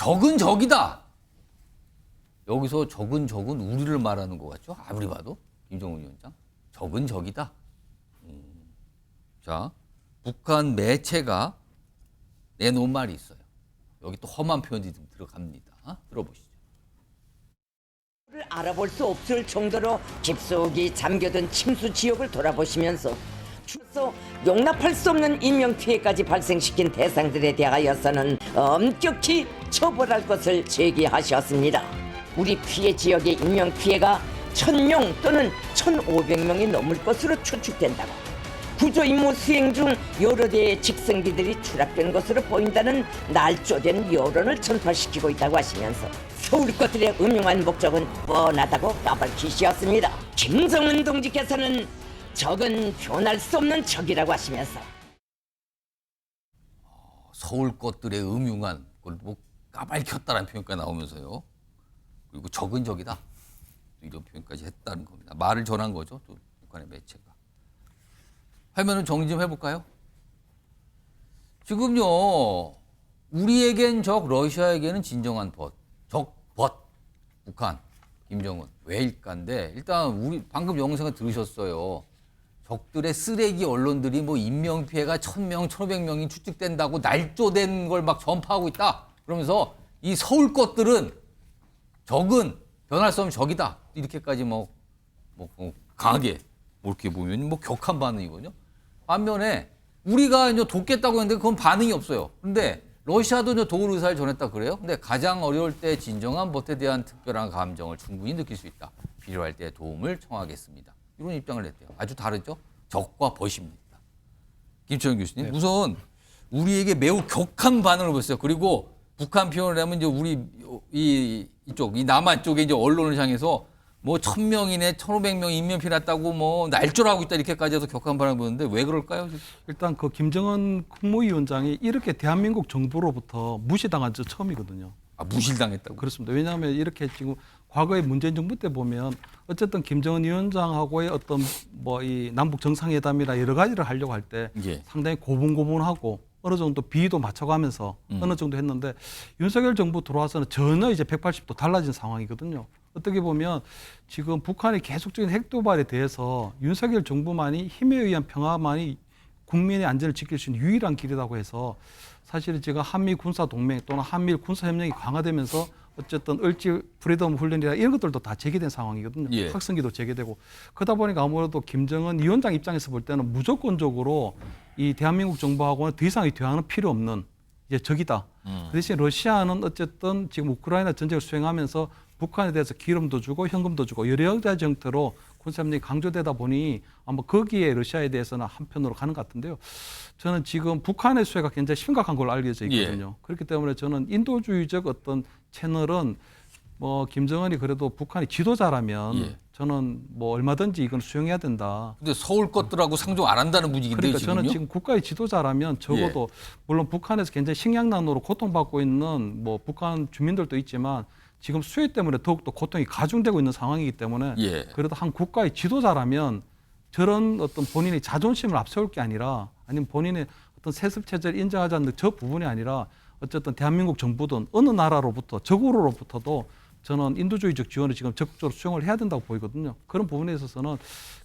적은 적이다. 여기서 적은 우리를 말하는 것 같죠? 아무리 봐도 김정은 위원장. 적은 적이다. 자, 북한 매체가 내놓은 말이 있어요. 여기 또 험한 표현이 좀 들어갑니다. 들어보시죠. 알아볼 수 없을 정도로 깊숙이 잠겨든 침수 지역을 돌아보시면서 추서 용납할 수 없는 인명피해까지 발생시킨 대상들에 대하여서는 엄격히 처벌할 것을 제기하셨습니다. 우리 피해 지역의 인명피해가 1000명 또는 1500명이 넘을 것으로 추측된다고, 구조 임무 수행 중 여러 대의 직승기들이 추락된 것으로 보인다는 날조된 여론을 전파시키고 있다고 하시면서 서울 것들의 음흉한 목적은 뻔하다고 까발키시었습니다. 김정은 동지께서는 적은 변할 수 없는 적이라고 하시면서 서울 것들의 음흉한 걸 뭐 까발켰다라는 표현까지 나오면서요. 그리고 적은 적이다. 이런 표현까지 했다는 겁니다. 말을 전한 거죠. 또 북한의 매체가. 화면을 정리 좀 해볼까요? 지금요, 우리에겐 적, 러시아에게는 진정한 북한, 김정은, 왜일까인데, 일단 우리 방금 영상을 들으셨어요. 적들의 쓰레기 언론들이 뭐 인명피해가 1000명, 1500명이 추측된다고 날조된 걸 막 전파하고 있다. 그러면서 이 서울 것들은 적은 변할 수 없는 적이다. 이렇게까지 강하게 이렇게 보면 격한 반응이거든요. 반면에 우리가 이제 돕겠다고 했는데 그건 반응이 없어요. 그런데 러시아도 이제 도울 의사를 전했다 그래요. 근데 가장 어려울 때 진정한 것에 대한 특별한 감정을 충분히 느낄 수 있다. 필요할 때 도움을 청하겠습니다. 이런 입장을 냈대요. 아주 다르죠? 적과 벗입니다. 김철현 교수님, 네. 우선 우리에게 매우 격한 반응을 보였어요. 그리고 북한 표현을 하면 이제 우리 이 남한 쪽에 이제 언론을 향해서 뭐 1000명이네, 1500명 인명피해 났다고 뭐 날조라고 있다 이렇게까지 해서 격한 반응을 보는데 왜 그럴까요? 일단 그 김정은 국무위원장이 이렇게 대한민국 정부로부터 무시당한 적 처음이거든요. 무시당했다고? 그렇습니다. 왜냐하면 이렇게 지금 과거에 문재인 정부 때 보면 어쨌든 김정은 위원장하고의 어떤 뭐 이 남북 정상회담이나 여러 가지를 하려고 할 때 상당히 고분고분하고 어느 정도 비위도 맞춰가면서 어느 정도 했는데 윤석열 정부 들어와서는 전혀 이제 180도 달라진 상황이거든요. 어떻게 보면 지금 북한의 계속적인 핵도발에 대해서 윤석열 정부만이 힘에 의한 평화만이 국민의 안전을 지킬 수 있는 유일한 길이라고 해서 사실은 제가 한미 군사 동맹 또는 한미 군사 협력이 강화되면서 어쨌든 을지 프리덤 훈련이나 이런 것들도 다 재개된 상황이거든요. 예. 확성기도 재개되고 그러다 보니까 아무래도 김정은 위원장 입장에서 볼 때는 무조건적으로 이 대한민국 정부하고는 더 이상의 대화는 필요 없는 이제 적이다. 그 대신 러시아는 어쨌든 지금 우크라이나 전쟁을 수행하면서 북한에 대해서 기름도 주고 현금도 주고 여러 가지 형태로 군사협력이 강조되다 보니 아마 거기에 러시아에 대해서는 한편으로 가는 것 같은데요. 저는 지금 북한의 수혜가 굉장히 심각한 걸로 알려져 있거든요. 예. 그렇기 때문에 저는 인도주의적 어떤 채널은 뭐 김정은이 그래도 북한의 지도자라면 예. 저는 뭐 얼마든지 이건 수용해야 된다. 근데 서울 것들하고 상종 안 한다는 분위기인데요. 그러니까 지금요? 저는 지금 국가의 지도자라면 적어도 예. 물론 북한에서 굉장히 식량난으로 고통받고 있는 뭐 북한 주민들도 있지만 지금 수해 때문에 더욱더 고통이 가중되고 있는 상황이기 때문에 예. 그래도 한 국가의 지도자라면 저런 어떤 본인의 자존심을 앞세울 게 아니라 아니면 본인의 어떤 세습 체제를 인정하지 않는 저 부분이 아니라 어쨌든 대한민국 정부든 어느 나라로부터 적으로부터도 저는 인도주의적 지원을 지금 적극적으로 수용을 해야 된다고 보이거든요. 그런 부분에 있어서는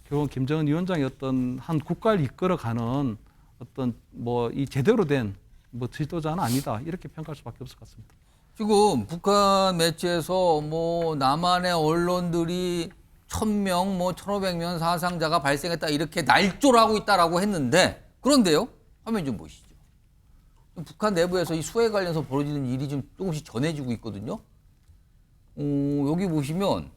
결국 김정은 위원장이 어떤 한 국가를 이끌어가는 어떤 뭐 이 제대로 된 뭐 지도자는 아니다 이렇게 평가할 수밖에 없을 것 같습니다. 지금 북한 매체에서 뭐 남한의 언론들이 1000명, 뭐 1500명 사상자가 발생했다 이렇게 날조라고 있다라고 했는데 그런데요, 화면 좀 보시죠. 북한 내부에서 이 수해 관련해서 벌어지는 일이 좀 조금씩 전해지고 있거든요. 여기 보시면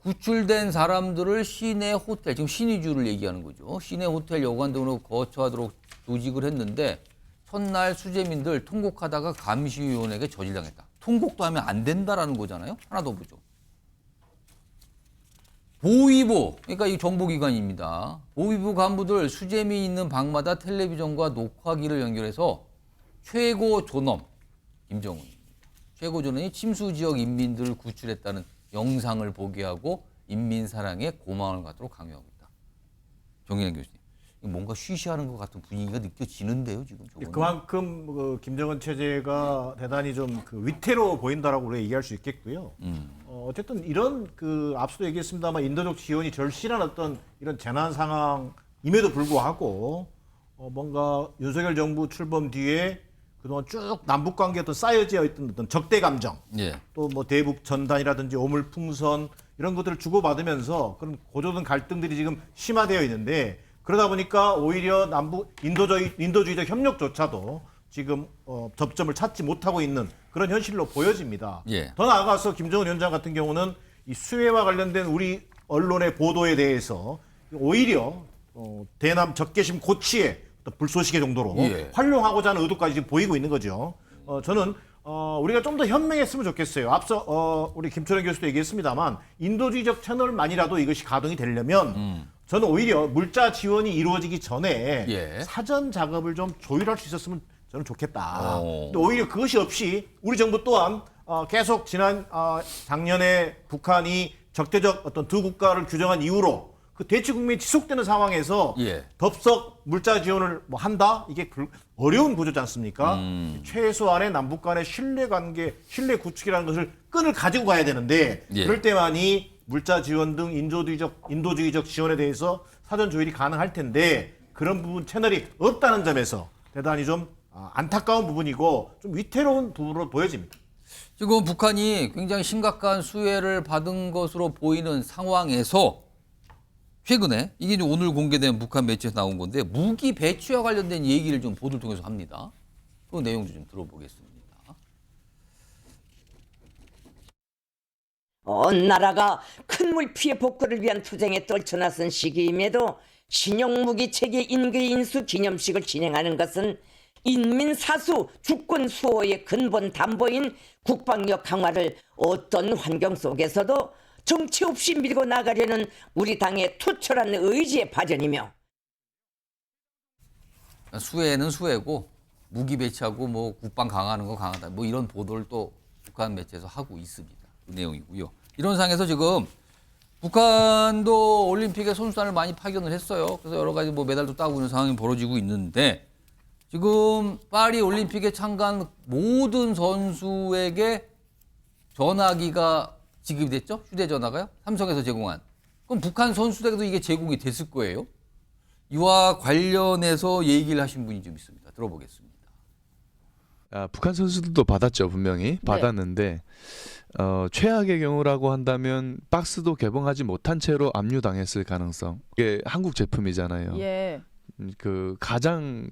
구출된 사람들을 시내 호텔, 지금 신의주를 얘기하는 거죠. 시내 호텔 여관 등으로 거처하도록 조직을 했는데 첫날 수재민들 통곡하다가 감시위원에게 저질당했다. 통곡도 하면 안 된다라는 거잖아요. 하나 더 보죠. 보위부, 그러니까 이 정보기관입니다. 보위부 간부들 수재민 있는 방마다 텔레비전과 녹화기를 연결해서 최고 존엄, 김정은입니다. 최고 존엄이 침수지역 인민들을 구출했다는 영상을 보게 하고 인민사랑에 고마움을 갖도록 강요하고 있다. 정의연 교수님. 뭔가 쉬쉬하는 것 같은 분위기가 느껴지는데요, 지금. 저거는. 그만큼 그 김정은 체제가 대단히 좀 그 위태로워 보인다라고 우리가 얘기할 수 있겠고요. 어쨌든 이런 그 앞서도 얘기했습니다만 인도적 지원이 절실한 어떤 이런 재난 상황임에도 불구하고 뭔가 윤석열 정부 출범 뒤에 그동안 쭉 남북 관계에 어떤 쌓여져 있던 어떤 적대 감정, 예. 또 뭐 대북 전단이라든지 오물풍선 이런 것들을 주고받으면서 그런 고조된 갈등들이 지금 심화되어 있는데 그러다 보니까 오히려 남북 인도주의적 협력조차도 지금 접점을 찾지 못하고 있는 그런 현실로 보여집니다. 예. 더 나아가서 김정은 위원장 같은 경우는 이 수해와 관련된 우리 언론의 보도에 대해서 오히려 대남 적개심 고취의 어떤 불쏘시개 정도로 예. 활용하고자 하는 의도까지 지금 보이고 있는 거죠. 저는 우리가 좀 더 현명했으면 좋겠어요. 앞서 우리 김철현 교수도 얘기했습니다만 인도주의적 채널만이라도 이것이 가동이 되려면 저는 오히려 물자 지원이 이루어지기 전에 예. 사전 작업을 좀 조율할 수 있었으면 저는 좋겠다. 근데 오히려 그것이 없이 우리 정부 또한 계속 지난 작년에 북한이 적대적 어떤 두 국가를 규정한 이후로 그 대치 국면이 지속되는 상황에서 예. 덥석 물자 지원을 뭐 한다? 이게 어려운 구조지 않습니까? 최소한의 남북 간의 신뢰관계, 신뢰 구축이라는 것을 끈을 가지고 가야 되는데 예. 그럴 때만이 물자 지원 등 인도주의적 지원에 대해서 사전 조율이 가능할 텐데 그런 부분 채널이 없다는 점에서 대단히 좀 안타까운 부분이고 좀 위태로운 부분으로 보여집니다. 지금 북한이 굉장히 심각한 수혜를 받은 것으로 보이는 상황에서 최근에 이게 이제 오늘 공개된 북한 매체에서 나온 건데 무기 배치와 관련된 얘기를 좀 보도를 통해서 합니다. 그 내용 좀 들어보겠습니다. 온 나라가 큰 물 피해 복구를 위한 투쟁에 떨쳐나선 시기임에도 신용무기 체계 인계 인수 기념식을 진행하는 것은 인민사수 주권 수호의 근본 담보인 국방력 강화를 어떤 환경 속에서도 정치 없이 밀고 나가려는 우리 당의 투철한 의지의 발현이며 수혜는 수혜고 무기 배치하고 뭐 국방 강화하는 거 강하다. 뭐 이런 보도를 또 북한 매체에서 하고 있습니다. 그 내용이고요. 이런 상황에서 지금 북한도 올림픽에 선수단을 많이 파견을 했어요. 그래서 여러 가지 뭐 메달도 따고 있는 상황이 벌어지고 있는데 지금 파리 올림픽에 참가한 모든 선수에게 전화기가 지급이 됐죠? 휴대전화가요? 삼성에서 제공한. 그럼 북한 선수들에게도 이게 제공이 됐을 거예요. 이와 관련해서 얘기를 하신 분이 좀 있습니다. 들어보겠습니다. 북한 선수들도 받았죠, 분명히. 받았는데 최악의 경우라고 한다면 박스도 개봉하지 못한 채로 압류당했을 가능성. 이게 한국 제품이잖아요. 예. 그 가장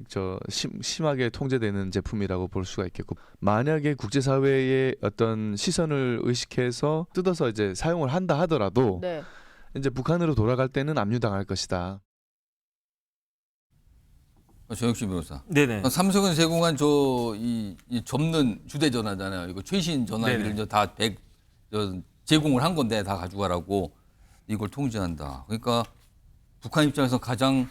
심하게 통제되는 제품이라고 볼 수가 있겠고, 만약에 국제사회의 어떤 시선을 의식해서 뜯어서 이제 사용을 한다 하더라도 네. 이제 북한으로 돌아갈 때는 압류당할 것이다. 정혁신 변호사. 네네. 삼성은 제공한 이 접는 휴대전화잖아요. 이거 최신 전화기를 네네. 이제 다 제공을 한 건데 다 가져가라고 이걸 통제한다. 그러니까 북한 입장에서 가장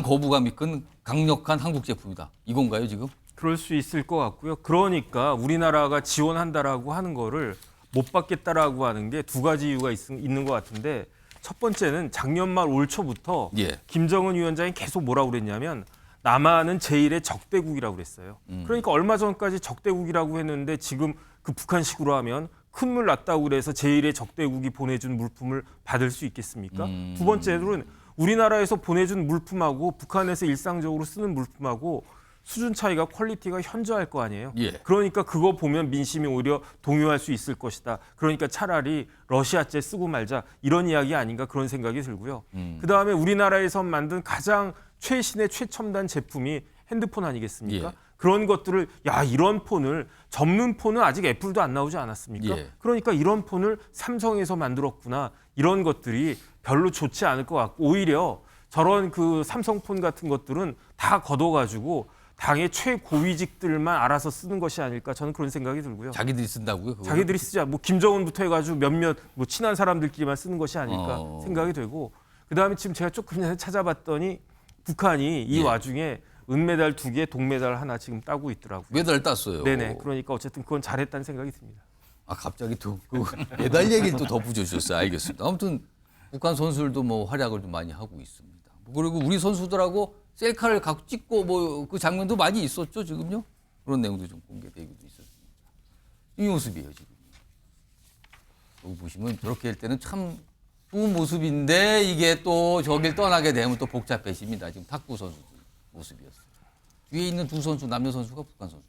거부감이 큰 강력한 한국 제품이다. 이건가요 지금? 그럴 수 있을 것 같고요. 그러니까 우리나라가 지원한다라고 하는 거를 못 받겠다라고 하는 게 두 가지 이유가 있는 것 같은데, 첫 번째는 작년 말 올 초부터 예. 김정은 위원장이 계속 뭐라고 그랬냐면 남한은 제1의 적대국이라고 그랬어요. 그러니까 얼마 전까지 적대국이라고 했는데 지금 그 북한식으로 하면 큰 물 났다고 그래서 제1의 적대국이 보내준 물품을 받을 수 있겠습니까? 두 번째로는 우리나라에서 보내준 물품하고 북한에서 일상적으로 쓰는 물품하고 수준 차이가 퀄리티가 현저할 거 아니에요. 예. 그러니까 그거 보면 민심이 오히려 동요할 수 있을 것이다. 그러니까 차라리 러시아제 쓰고 말자, 이런 이야기 아닌가, 그런 생각이 들고요. 그다음에 우리나라에서 만든 가장 최신의 최첨단 제품이 핸드폰 아니겠습니까? 예. 그런 것들을 이런 폰을, 접는 폰은 아직 애플도 안 나오지 않았습니까? 예. 그러니까 이런 폰을 삼성에서 만들었구나, 이런 것들이 별로 좋지 않을 것 같고, 오히려 저런 그 삼성폰 같은 것들은 다 걷어가지고 당의 최고위직들만 알아서 쓰는 것이 아닐까, 저는 그런 생각이 들고요. 자기들이 쓴다고요? 그거? 자기들이 쓰자, 뭐 김정은부터 해가지고 몇몇 뭐 친한 사람들끼리만 쓰는 것이 아닐까 생각이 되고, 그다음에 지금 제가 조금 전에 찾아봤더니 북한이 이 예. 와중에 은메달 2개, 동메달 하나 지금 따고 있더라고요. 메달 땄어요. 네네. 그러니까 어쨌든 그건 잘했다는 생각이 듭니다. 갑자기 또 그 메달 얘기를 또 덧붙여 주셨어요. 알겠습니다. 아무튼 북한 선수들도 뭐 활약을 좀 많이 하고 있습니다. 그리고 우리 선수들하고 셀카를 갖고 찍고 뭐 그 장면도 많이 있었죠, 지금요. 그런 내용도 좀 공개되기도 있었습니다. 이 모습이에요, 지금. 여기 보시면 저렇게 할 때는 참 좋은 모습인데 이게 또 저길 떠나게 되면 또 복잡해집니다. 지금 탁구 선수 모습이었어요. 위에 있는 두 선수, 남녀 선수가 북한 선수.